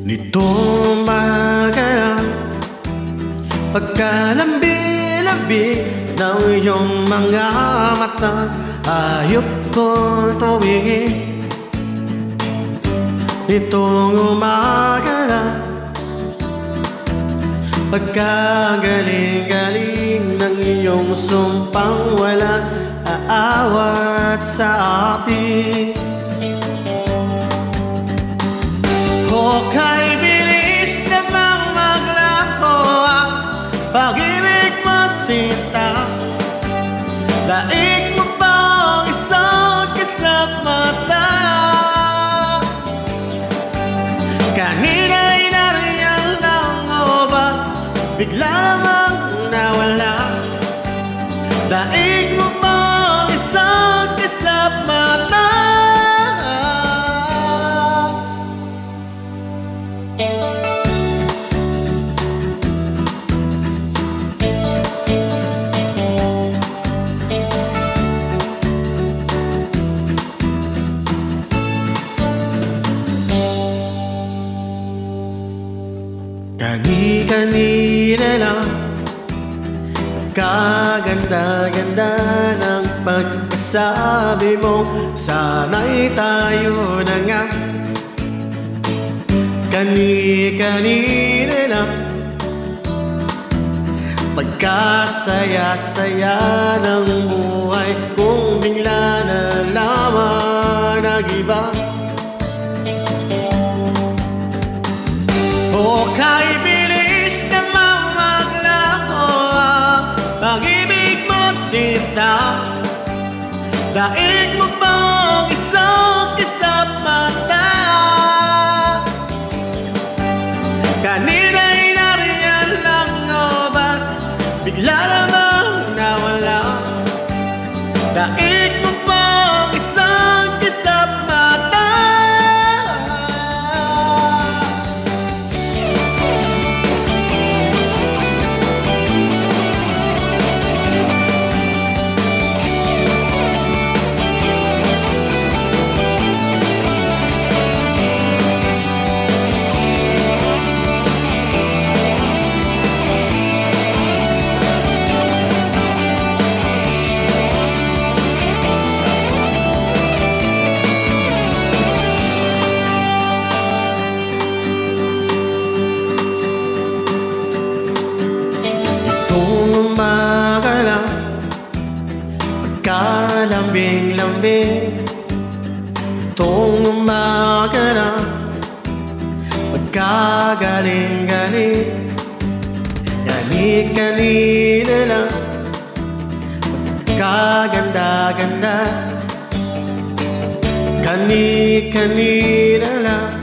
Nitong umaga, pagkalambi-lambi ng iyong mga mata, ayok kong tawagin. Nitong umaga, pagkagaling-galing ng iyong sumpang walang aawat sa atin. Kay bilis namang maglaho ang pag-ibig mo, sinta. Daig mo bang isang kisap mata? Kanina'y nariyan lang o ba bigla namang nawala? Daig mo bang isang kisap mata? Kani-kanina lang, kaganda-ganda ng pagkasabi mo, sana'y tayo na nga. Kani-kanina lang, pagkasaya-saya ng buhay kung bigla na lamang nag-iba. O kay bilis namang maglaho ang pag-ibig mo, sinta. Daig mo bang isang kisap mata? Kanina'y nariyan lang o ba't bigla namang nawala? Daig mo bang isang kisap mata? Pagkalambing-lambing, itong umaga na, pagkagaling-galing, kani-kanina lang, pagkaganda-ganda, kani-kanina lang,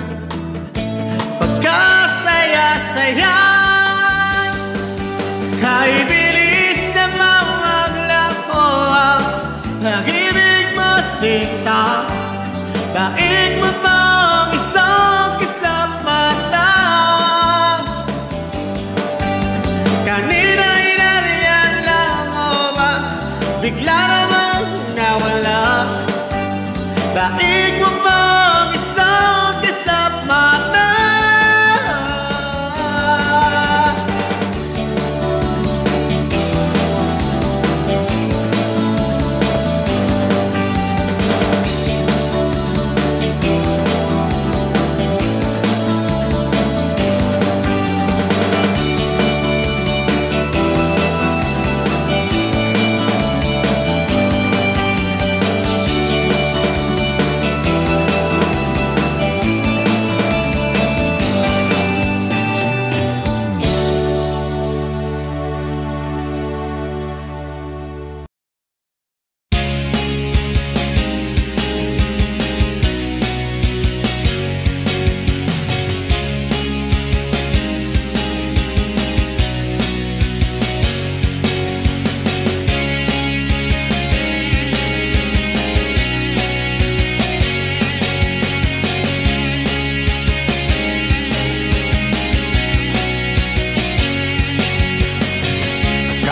pagkasaya-saya. Kay bilis namang maglaho ang pag-ibig mo, sinta. Daig mo bang isang kisap mata? Kanina'y nariyan lang o ba bigla namang nawala? Daig mo bang isang kisap mata?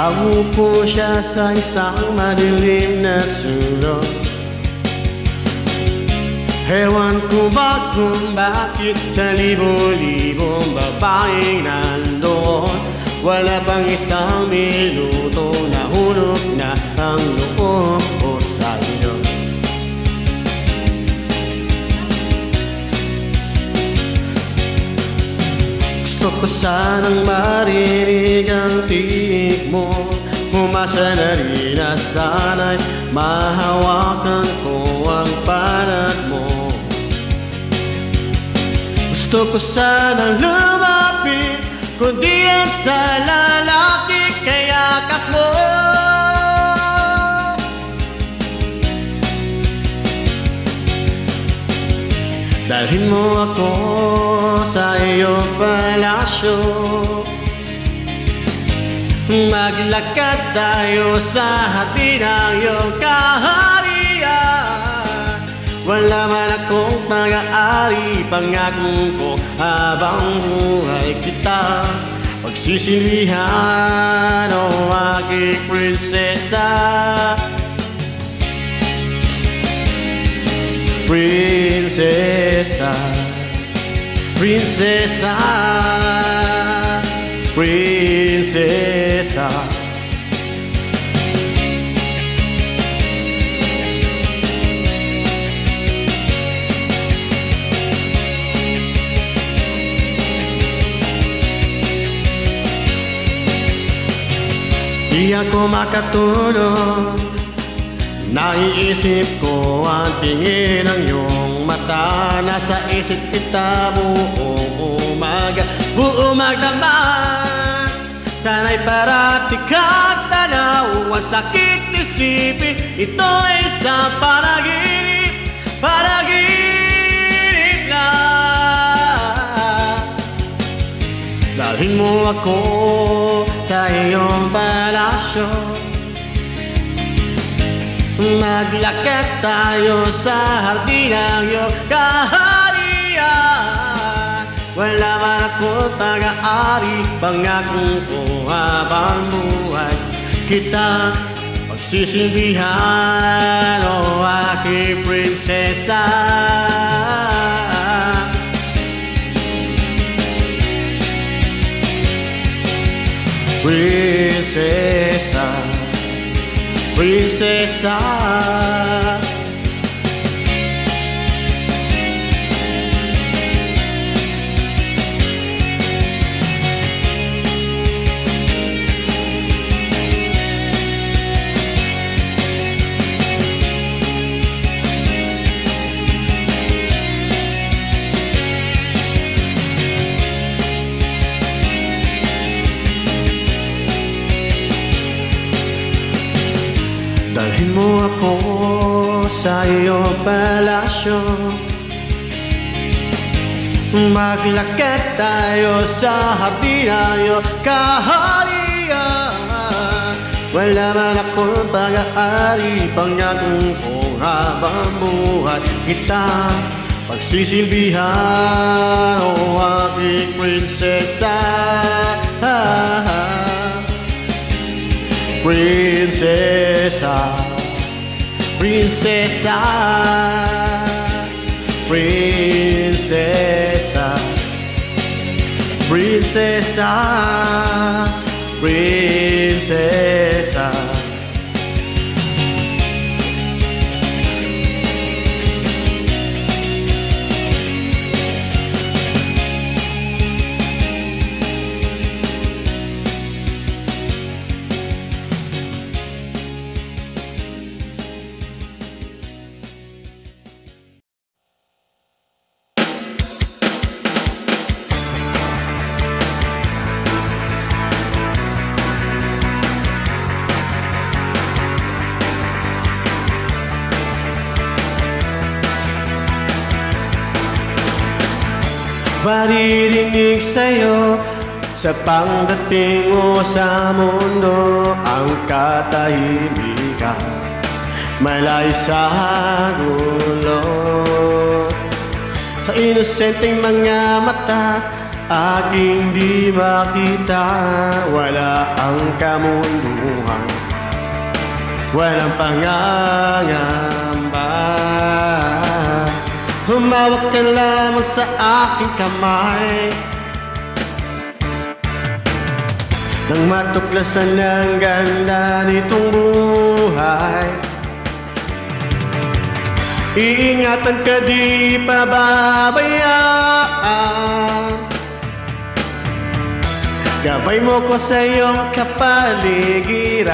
Nakaupo siya sa isang madilim na sulok. Ewan ko ba kung bakit sa libo-libong babaeng nandoon, wala pang isang minuto nahulog na ang loob ko sa iyo. Gusto ko sanang marinig ang tinig mo, umasa na rin na sana'y mahawakan ko ang palad mo. Gusto ko sanang lumapit, kundi yan sa lalaki kayakap mo. Dalhin mo ako sa iyong palasyo, maglakad tayo sa hati ng iyong kaharian. Wala man akong pag-aari, pangako ko habang buhay kita pagsisilbihan, o aking prinsesa. Prinsesa, prinsesa, prinsesa. Di ako makatulog, naiisip ko ang tingin ng iyong mata. Nasa isip kita buong umaga, buong magdamag. Sana'y parati kang tanaw, ang sakit isipin, ito'y isang panaginip, panaginip lang. Dalhin mo ako sa iyong palasyo, maglakad tayo sa hardin ng iyong kaharian. Wala man akong pag-aari, pangako ko habang buhay kita pagsisilbihan, o aking prinsesa. Prinsesa, prinsesa. Dalhin mo ako sa iyong palasyo, maglakad tayo sa hardin ng iyong kaharian. Wala man akong pag-aari, pangako ko habang buhay kita pagsisilbihan, o aking prinsesa. Prinsesa, prinsesa, prinsesa, prinsesa, prinsesa. Maririnig sa'yo sa pagdating mo sa mundo ang katahimikan, malay sa gulo. Sa inosenteng mga mata aking di makita, wala ang kamunduhan, walang pangangamba. Humawak ka lamang sa aking kamay nang matuklasan ang ganda nitong buhay. Iingatan ka, di pababayaan. Gabay mo ko sa iyong kapaligiran.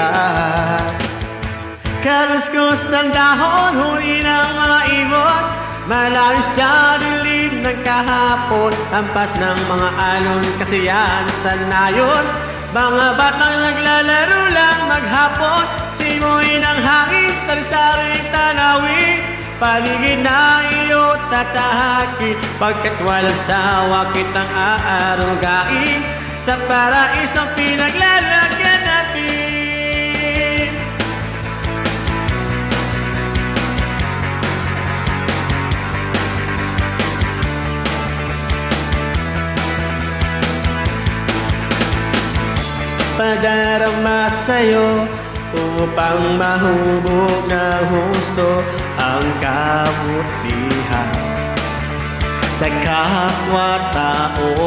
Kaluskos ng dahon, huli ng mga ibon, malayo sa dilim ng kahapon, hampas ng mga alon, kasiyahan sa nayon. Mga batang naglalaro lang maghapon, simoy ng hangin, sari-saring tanawin, paligid na iyo tatahakin, pagkat walang sawa kitang aarugain sa paraisong pinaglalagyan natin. Padarama sa'yo upang mahubog na husto ang kabutihan sa kapwa-tao.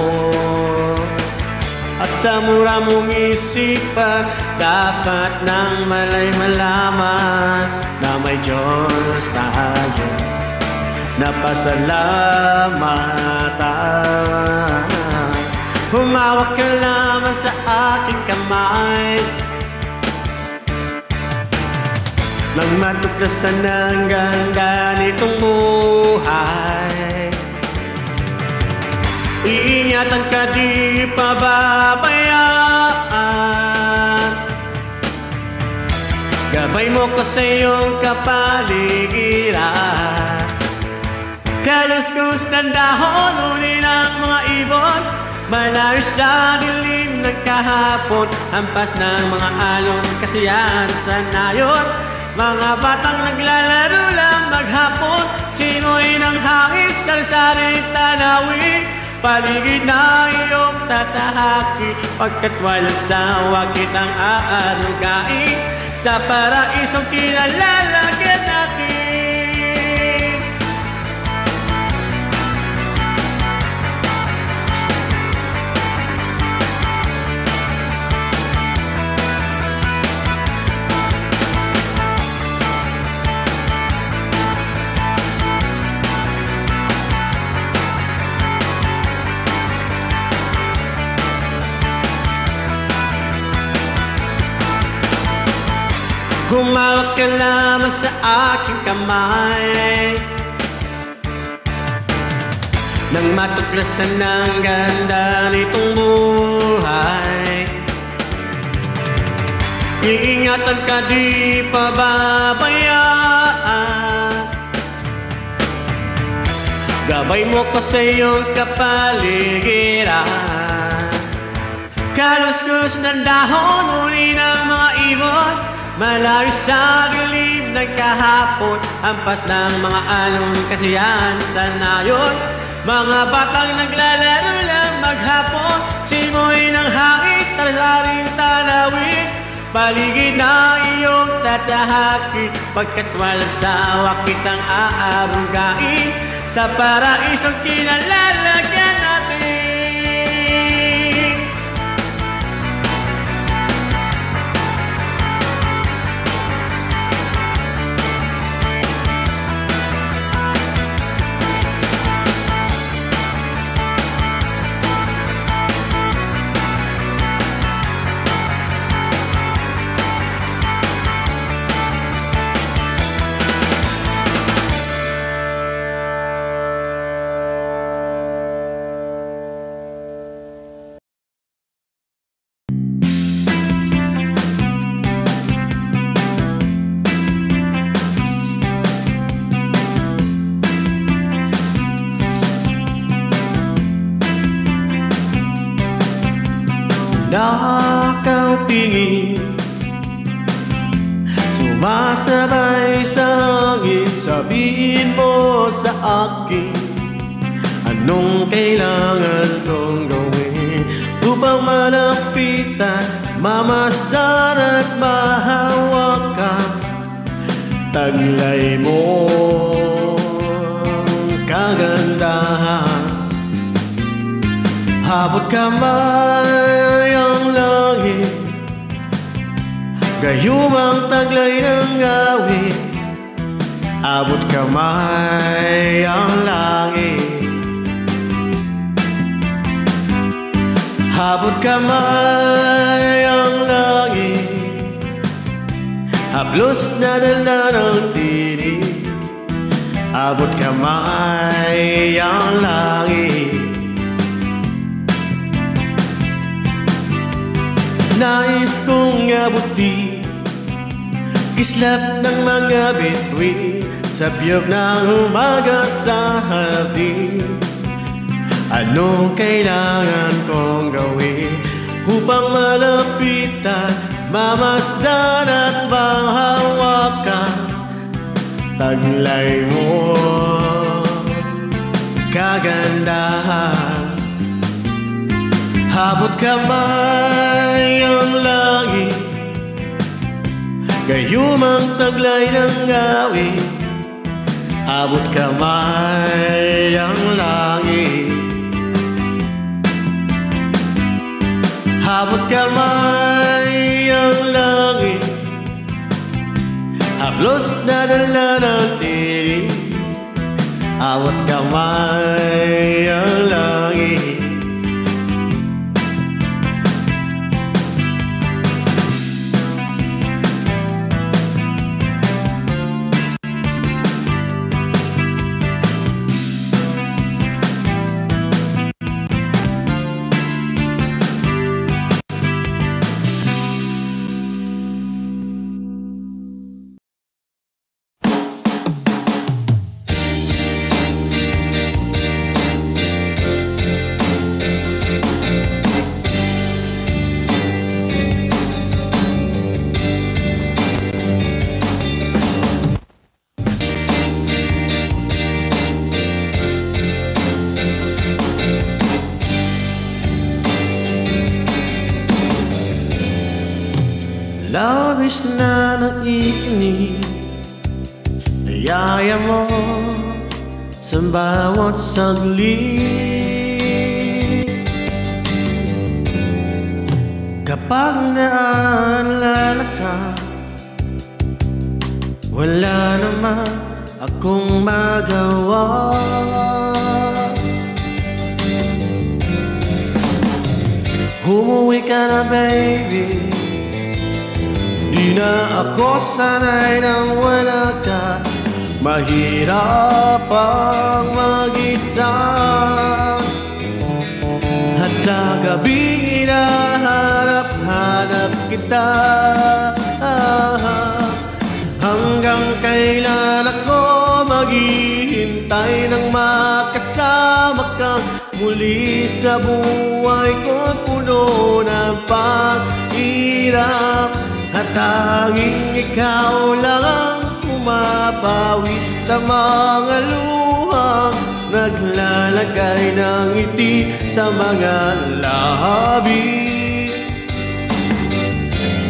At sa mura mong isipan, dapat nang malay malaman na may Diyos tayo na pasalamatan. Humawak ka lamang sa aking kamay nang matuklasan ang ganda nitong buhay. Iingatan ka, di pababayaan. Gabay mo ko sa iyong kapaligiran. Kaluskos ng dahon, huli ng mga ibon, malayo sa dilim ng kahapon, hampas ng mga alon, kasiyahan sa nayon. Mga batang naglalaro lang maghapon, simoy ng hangin, sari-saring tanawin, paligid na iyong tatahakin, pagkat walang sawa kitang aarugain sa paraisong kinalalagyan natin. Humawak ka lamang sa aking kamay nang matuklasan ng ganda nitong buhay. Iingatan ka, di pababayaan. Gabay mo ko sa iyong kapaligiran. Kaluskos ng dahon, huli ng mga ibon, malayo sa dilim ng kahapon, hampas ng mga alon, kasiyahan sa nayon. Mga batang naglalaro lang maghapon, simoy ng hangin, sari-saring tanawin, paligid na iyong tatahakin, pagkat walang sawa kitang aarugain sa paraisong kinalalagyan natin. Nakaw tingin, sumasabay sa hangin, sabihin mo sa akin anong kailangan kong gawin upang malapitan, mamasdan at mahawakan taglay mo Abot kamay ang langit, gayumang taglay ng awit. Abot kamay ang langit, abot kamay ang langit. Haplos na dala ng tinig, abot kamay ang langit. Nais kong abutin kislap ng mga bituin sa biyog ng umaga sa hardin. Anong kailangan kong gawin upang malapitan, mamasdan at mahawakan taglay mo kagandahan? Abot kamay ang langit, gayumang taglay ng awit. Abot kamay ang langit, abot kamay ang langit. Haplos na dala ng tinig, abot kamay ang langit. Labis na naiinig, niyaya mo sa bawat saglit. Kapag naalala ka, wala naman akong magawa. Umuwi ka na baby, di na ako sanay nang wala ka. Mahirap ang mag-isa, at sa gabing hinahanap-hanap kita. Hanggang kailan ako maghihintay nang makasama ka muli sa buhay ko? Puno ng paghirap, at tanging ikaw lang ang pumapawi sa mga luhang naglalagay ng ngiti sa mga labi.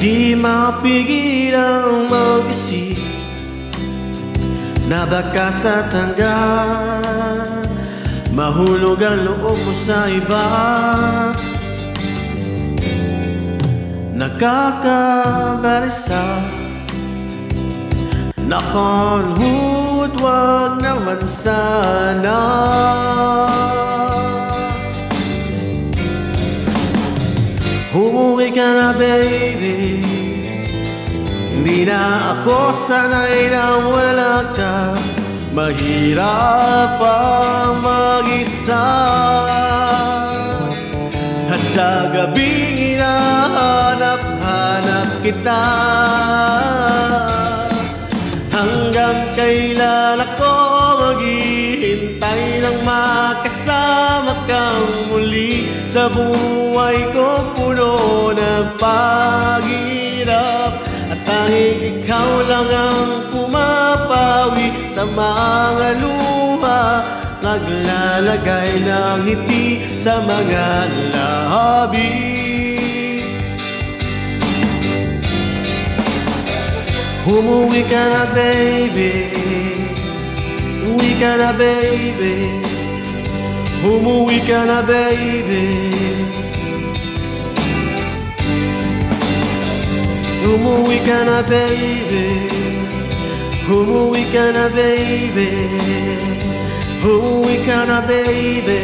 Di mapigil ang mag-isip na baka sa tanggal mahulog ang loob mo sa iba. Nakakabalisa, nakonhood, wag naman sana. Umuwi ka na baby, hindi na ako sanay na wala ka. Mahirap ang mag-isa, at sa gabing hinahanap-hanap kita. Hanggang kailan ako maghihintay nang makasama kang muli sa buhay ko? Puno ng paghirap, at tanging ikaw lang ang pumapawi sa mga luha naglalagay ng ngiti sa mga labi. Umuwi ka na baby, uwi ka na baby. Umuwi ka na, baby. Umuwi ka na, baby. Umuwi ka na, baby. Umuwi ka na, baby.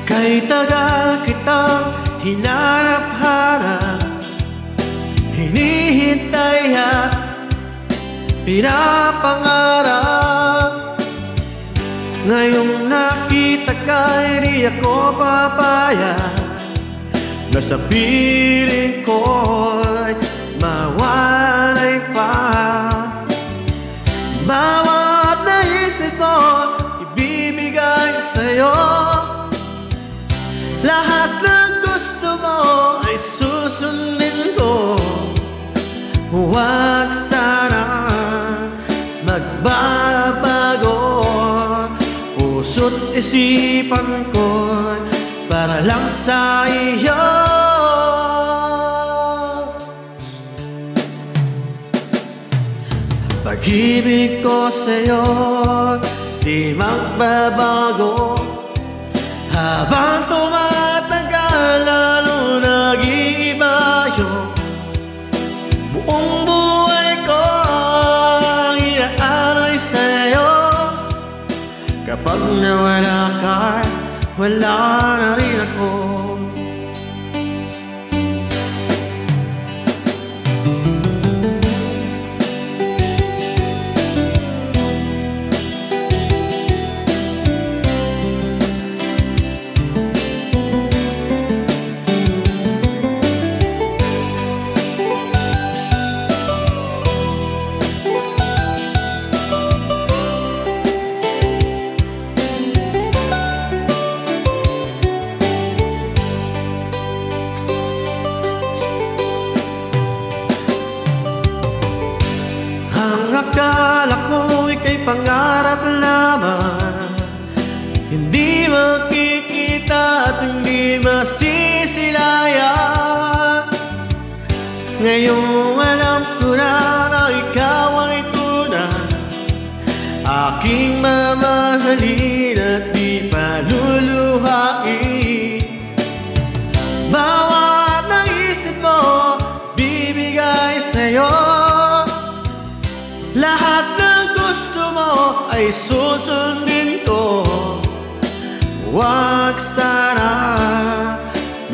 Kay tagal kitang hinarap-harap, hinihintay at pinapangarap. Ngayong nakita ka'y di ako papayag na sa piling ko'y mawalay pa. Bawat naisip mo ibibigay sa'yo, lahat ng gusto mo ay susundin ko. Huwag sana magbabago, puso't isipan ko para lang sa iyo. Pag-ibig ko sa'yo di magbabago, habang tumatagal lalo nag-iiba yung buong buhay ko ang inaalay sa'yo. Kapag nawala ka, wala na rin ako. Ang akala ko ika'y pangarap lamang, hindi makikita at hindi masisilayan. Ngayong alam ko na na ikaw ay tunay, aking mamahalin at di paluluhain. Bawat naisip mo bibigay sa'yo, lahat ng gusto mo ay susundin ko. Huwag sana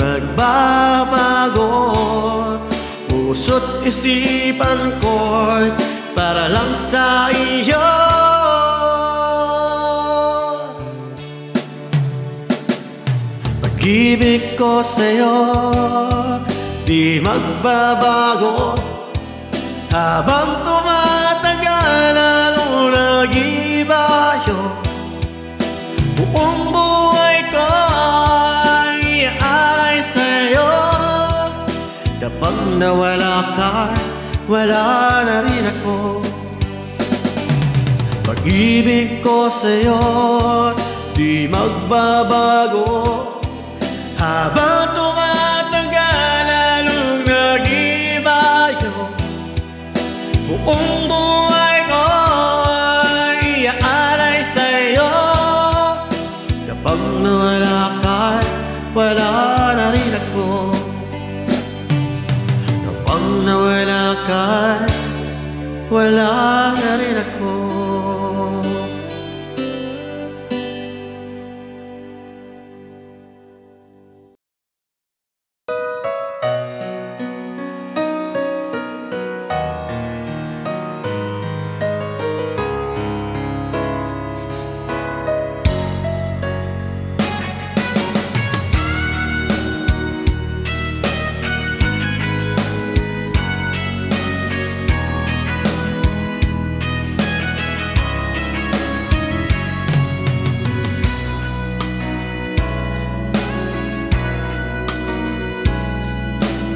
magbabago, puso't isipan ko para lang sa iyo. Pag-ibig ko sa'yo di magbabago, habang tumatagal lalo nag-iba yung buong buhay ko ay iaalay sa'yo. Kapag nawala ka, wala na rin ako. Pag-ibig ko sa'yo di magbabago. Habang tumatagal lalong nag-iiba yun. Buong buhay ko iaalay sa'yo. Kapag nawala ka, wala na rin ako. Kapag nawala ka, wala na rin ako.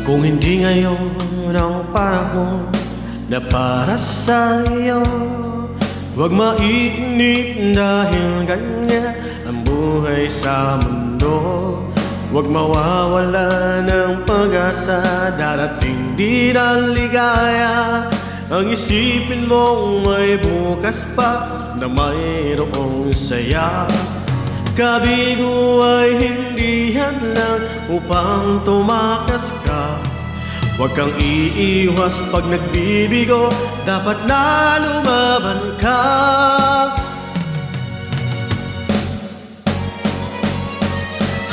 Kung hindi ngayon ang panahon na para sa iyo, huwag maiinip dahil ganyan ang buhay sa mundo. Huwag mawawala ng pag-asa, darating din ang ligaya. Ang isipin mong may bukas pa na mayroong saya. Kabigo ay hindi hadlang upang tumakas ka. Huwag kang iiwas pag nagbibigo, dapat na lumaban ka.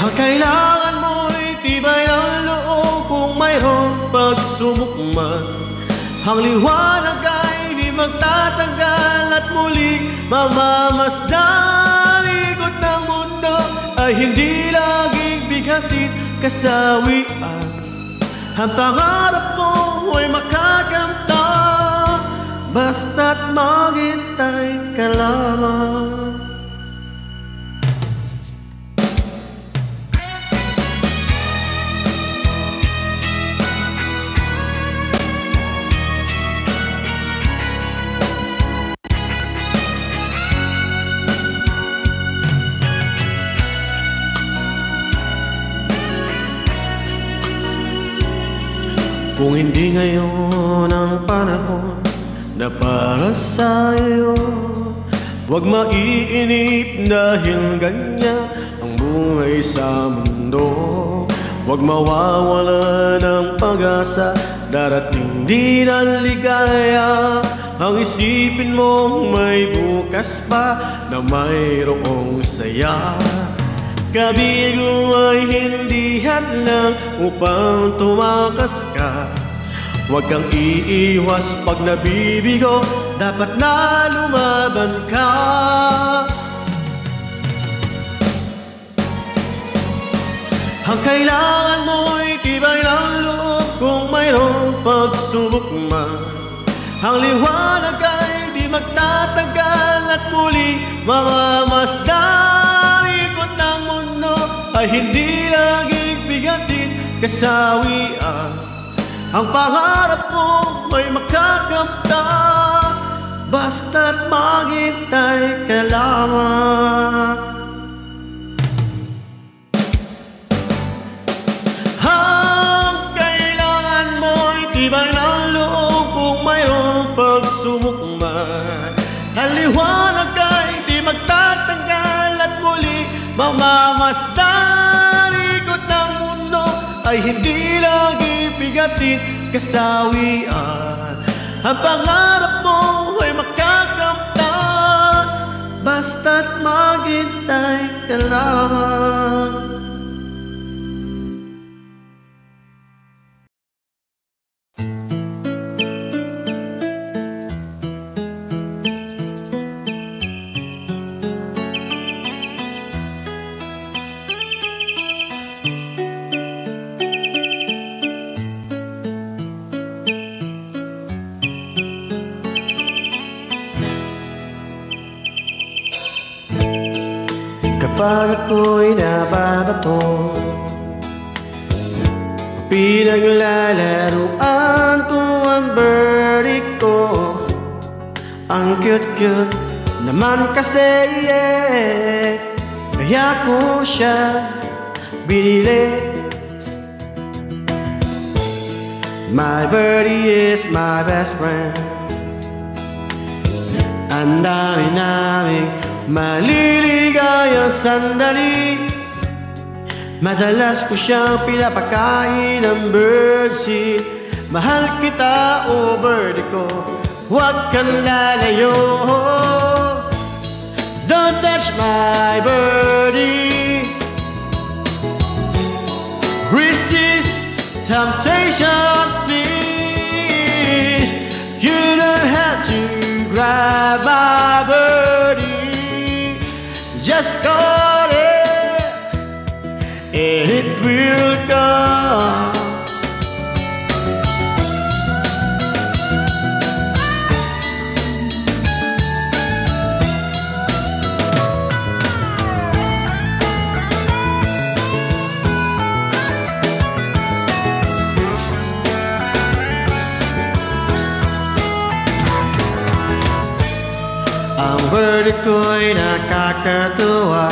Ang kailangan mo'y tibay ng loob kung mayroong pagsubok man. Ang liwanag ay di magtatagal at muling mamamasdan. Ikot ng mundo ay hindi laging bigatin kasawian. Ang pangarap mo ay makakamtan, basta't maghintay ka lamang. Kung hindi ngayon ang panahon na para sa iyo, huwag maiinip dahil ganyan ang buhay sa mundo. Huwag mawawala ng pag-asa, darating din ang ligaya. Ang isipin mong may bukas pa na mayroong saya. Kabigo ay hindi hadlang upang tumakas ka. Huwag kang iiwas pag nabibigo, dapat na lumaban ka. Ang kailangan mo'y tibay ng loob kung mayroong pagsubok man. Ang liwanag ay di magtatagal at muling mamamasdan. Ikot ng mundo ay hindi laging bigatin kasawian. Ang pangarap mo ay makakamtan, basta't maghintay ka lamang. Ang kailangan mo'y tibay ng loob kung mayroong pagsubok man. Ang liwanag ay di magtatanggal at muli mamamasdan. Ikot ng mundo ay hindi lagi bigatin kasawian. Ang pangarap mo ay makakamtan, basta't maghintay ka lamang. Kapag ako'y nababato, pinaglalaruan ko ang birdie ko. Ang cute-cute naman kasi, yeah. kaya ko siya binili. My birdie is my best friend. Ang dami naming maliligayang sandali. Madalas ko siyang pinapakain ng birdseed. Mahal kita, oh birdie ko, huwag kang lalayo. Don't touch my birdie. Resist temptation, please. You don't have to grab my birdie. Just call it and it will come. Ang birdie ko'y nakakatuwa,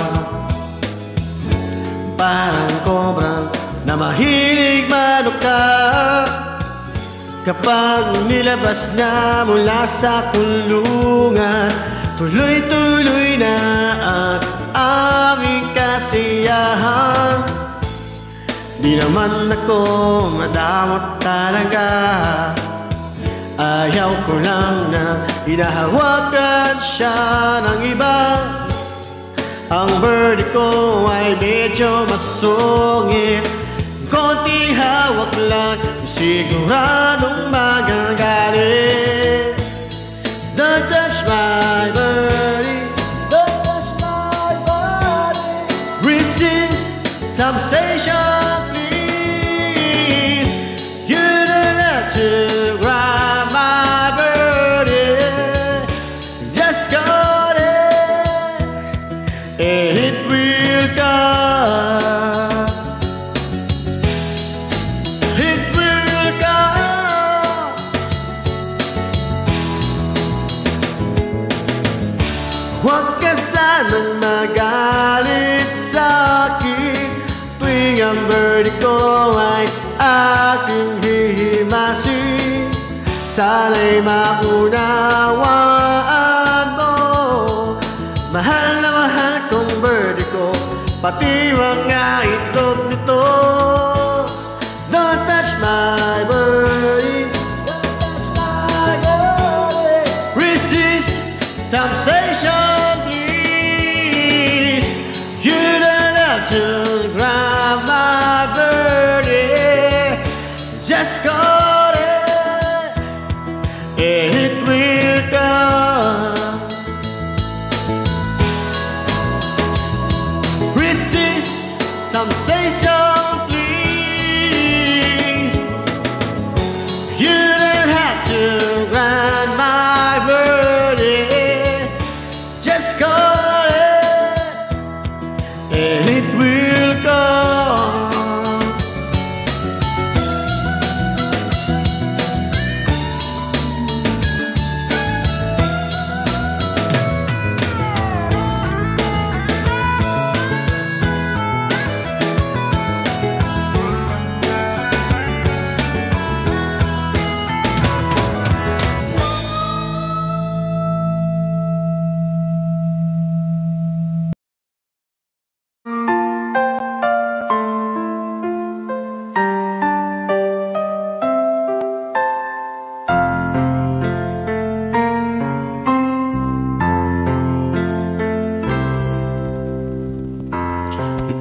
parang kobrang na mahilig manuka. Kapag nilabas na mula sa kulungan, tuloy-tuloy na ang aming kasiyahan. Di naman ako madamot talaga, ayaw ko lang na hinahawakan siya ng iba. Ang birdie ko ay medyo masungit, konting hawak lang siguradong magagalit. Don't touch my birdie, don't touch my body. Resist sensation, please. You don't have to grab my birdie. Just got it and it will come. It will come. Huwag ka sanang magalit sa'kin tuwing ang birdie ko ay aking hihimasin. Sana'y maunawaan mo, mahal na mahal kong birdie ko, pati mga itlog nito. Don't touch my birdie, don't touch my birdie. Resist temptation, please. You don't have to grab my birdie. Just call it and it will come. Resist temptation, please. You don't have to grab my birdie. Just call it and it will come.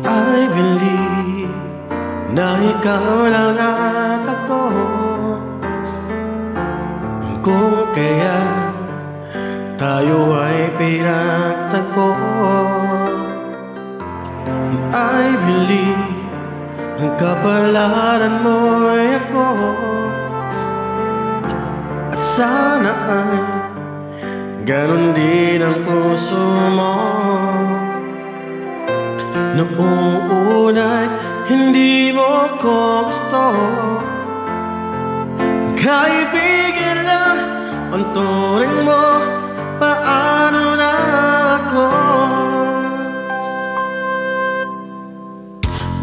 I believe na ikaw lang at ako, kung kaya tayo ay pinagtagpo. I believe ang kapalaran mo'y ako, at sana ay ganon din ang puso mo. Noong una'y hindi mo ko gusto, kaibigan lang ang turing mo, paano na ako?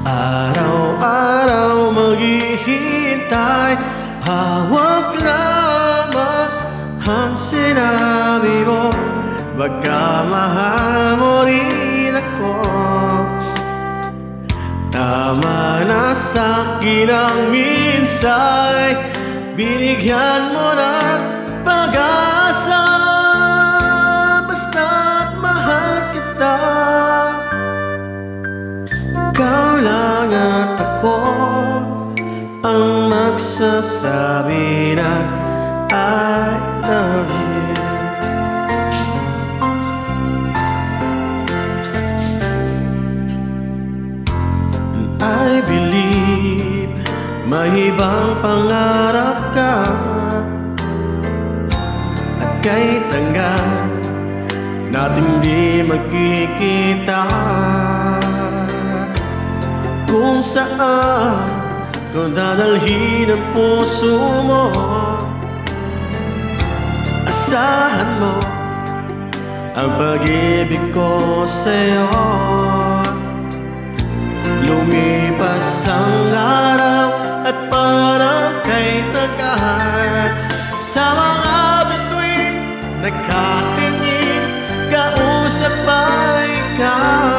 Araw-araw maghihintay, hawak lamang ang sinabi mo. Baka mahal mo rin ako. Tama na sa'kin ang minsay, binigyan mo ng pag-asa. Basta't mahal kita, ikaw lang at ako ang magsasabi na I love you. I believe may ibang pangarap ka, at kahit hanggang natin di magkikita, kung saan ko dadalhin ang puso mo, asahan mo ang pag-ibig ko sa'yo. Lumipas ang araw at parang kay tagal, sa mga bituin nagkatingin, kausap pa ikaw.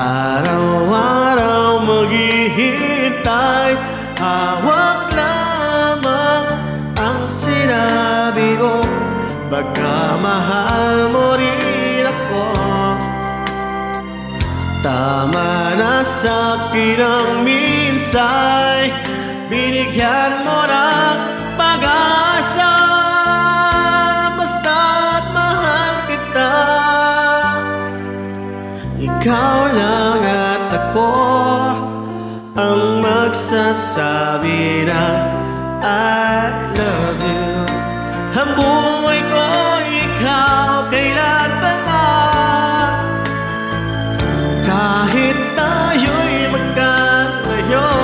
Araw-araw maghihintay, hawak lamang ang sinabi mo. Baka mahal mo rin ako. Tama na sa'kin ang minsay, binigyan mo ng pag-asa. Basta't mahal kita, ikaw lang at ako ang magsasabi na I love you. Ang buhay ko ikaw, kailan pa man, kahit tayo'y magkalayo,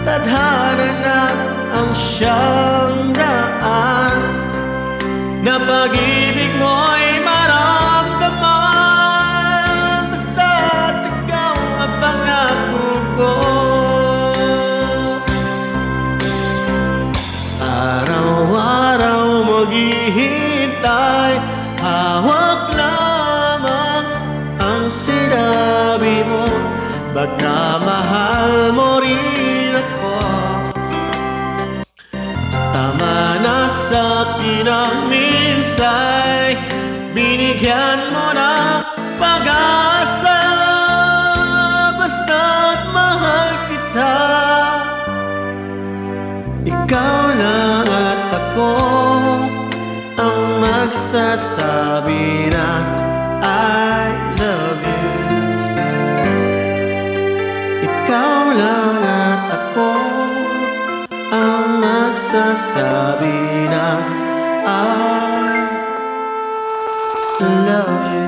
tadhana na ang siyang daan, na pag-ibig mo'y maramdaman. Basta't ikaw ang pangako ko. Araw-araw maghihintay, hawak lamang ang sinabi mo. Baka mahal mo rin ako. Tama na sa'kin ang minsay, binigyan mo ng pag-asa. Basta't mahal kita, ikaw lang at ako ang magsasabi na I love you. Ikaw lang at ako ang magsasabi na I love you.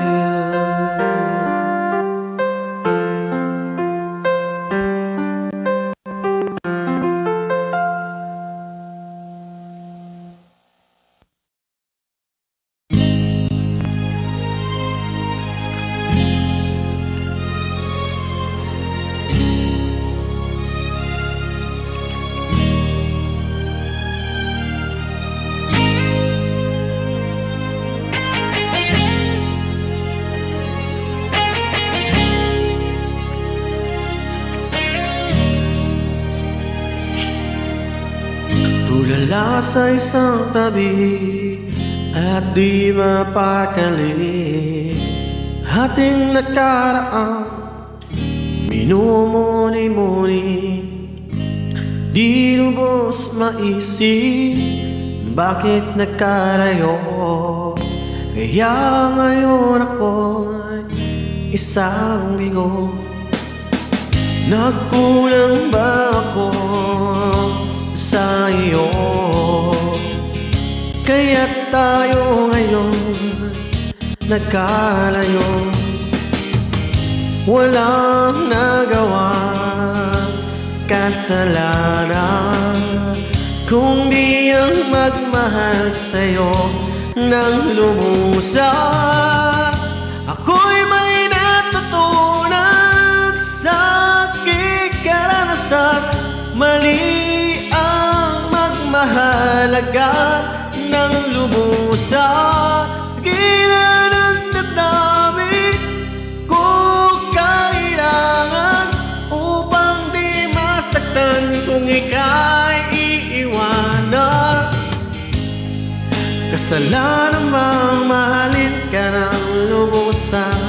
Tulala sa isang tabi at di mapakali, ating nakaraan minumuni-muni. Di lubos maisip bakit nagkalayo, kaya ngayon ako'y isang bigo. Nagkulang ba ako sa iyo, kaya't tayo ngayon nagkalayo? Walang nagawa kasalanan, kung di ang magmahal sa'yo ng lumusan. Ako'y may Kasalanan bang mahalin ka ng lubusan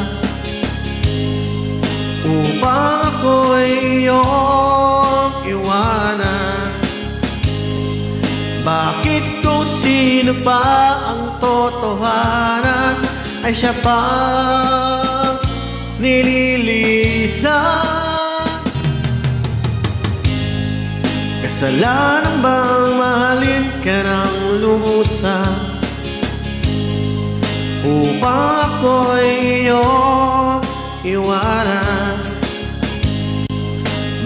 upang ako'y iyong iwanan? Bakit kung sino pa ang totohanan ay siya pa nililisan? Kasalanan bang mahalin ka ng lubusan upang ako'y iyong iwanan?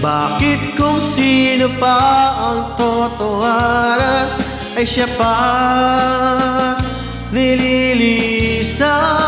Bakit kung sino pa ang totohanan ay siya pa nililisan?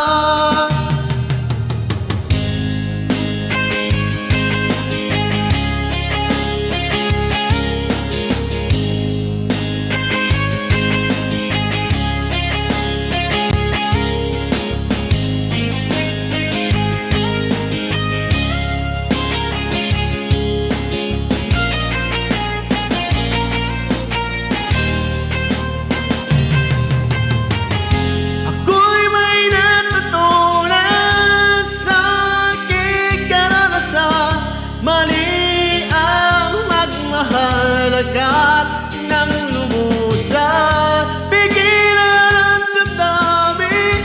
Mali ang magmahalagat ng lubusan. Pigilan ang damdamin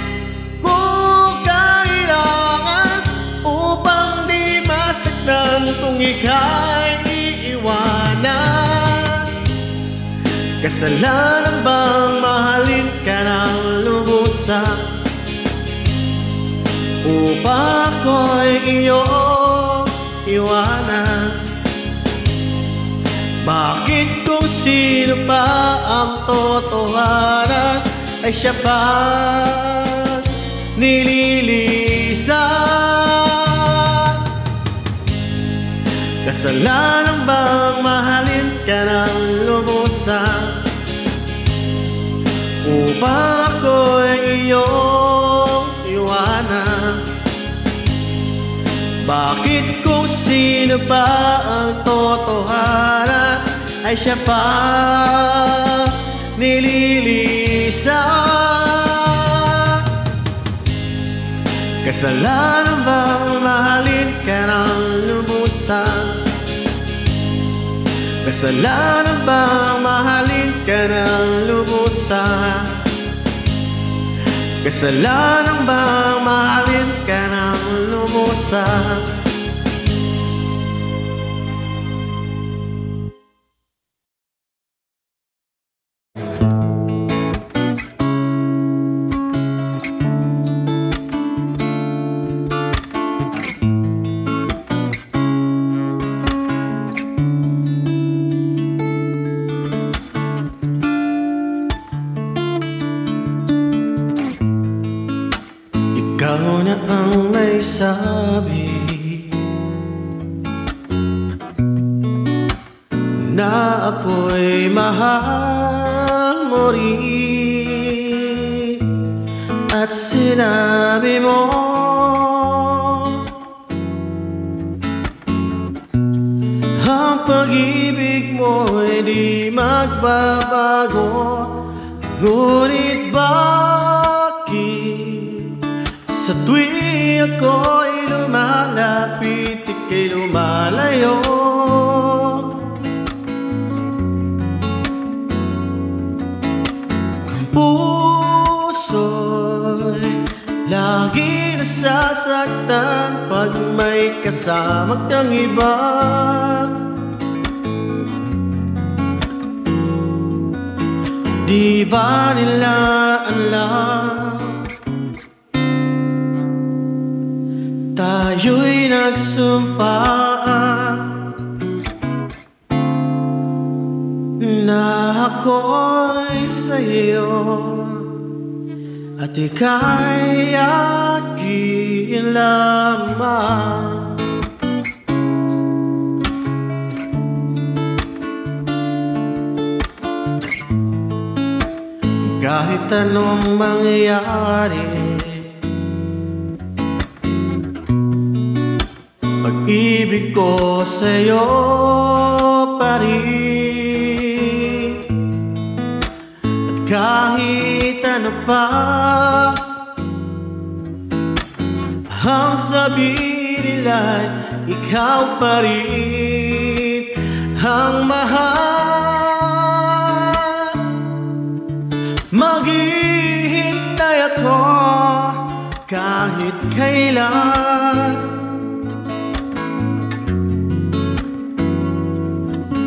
kung kailangan upang di masaktan kung ika'y iiwanan. Kasalanan bang mahalin ka ng lubusan upang ako'y iyong iwanan? Bakit kung sino pa ang totohanan ay siya pa nililisan? Kasalanan bang mahalin ka ng lubusan upang ako'y iyong iwanan? Bakit kung sino pa ang totohanan ay siya pa nililisan? Kasalanan bang mahalin ka ng lubusan? Kasalanan bang mahalin ka ng lubusan? Kasalanan bang mahalin ka ng lubusan? Ikaw na ang may sabi na ako'y mahal mo rin, at sinabi mo ang pag-ibig mo'y di magbabago. Ngunit bakit sa tuwing ako'y lumalapit, ika'y lumalayo? Ang puso'y lagi nasasaktan pag may kasama kang iba. Di ba nila alam tayo'y nagsumpaan na ako'y sa'yo at ika'y akin lamang? Kahit anong mangyari, pag-ibig ko sa'yo pa rin. At kahit ano ka pa. Ang sabihin nila'y ikaw pa rin ang mahal. Maghihintay ako kahit kailan,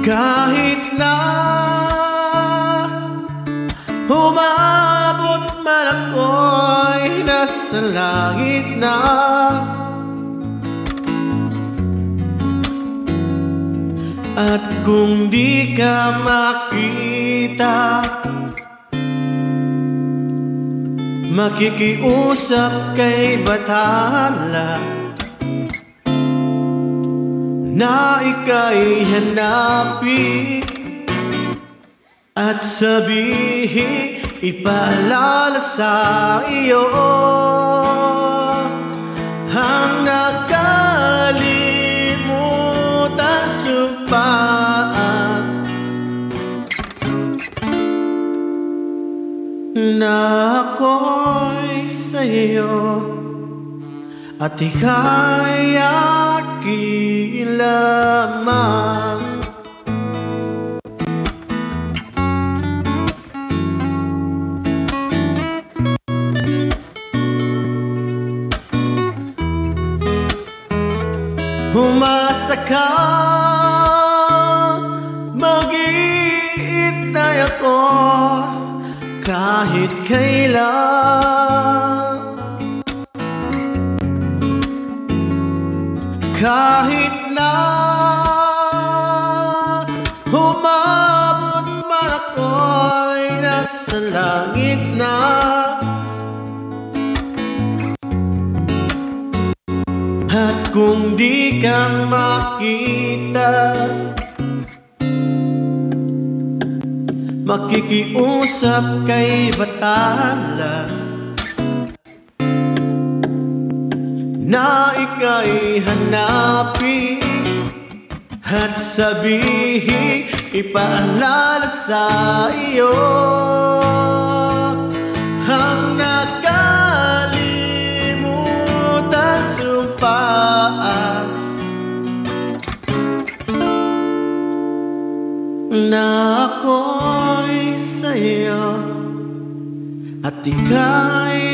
kahit na umabot man ako'y nasa langit na. At kung di ka makita, makikiusap kay Bathala na ika'y hanapin at sabihin, ipaalala sa iyo ang nakalimutan sumpaan na ako'y sa'yo at ika'y akin lamang. Umasa ka, maghihintay ako kahit kailan, kahit na umabot man ako'y nasa langit na. At kung di ka makita, makikiusap kay Bathala na ika'y hanapin at sabihin, ipaalala sa iyo ang nakalimutan sumpaan na ako'y sa'yo at ika'y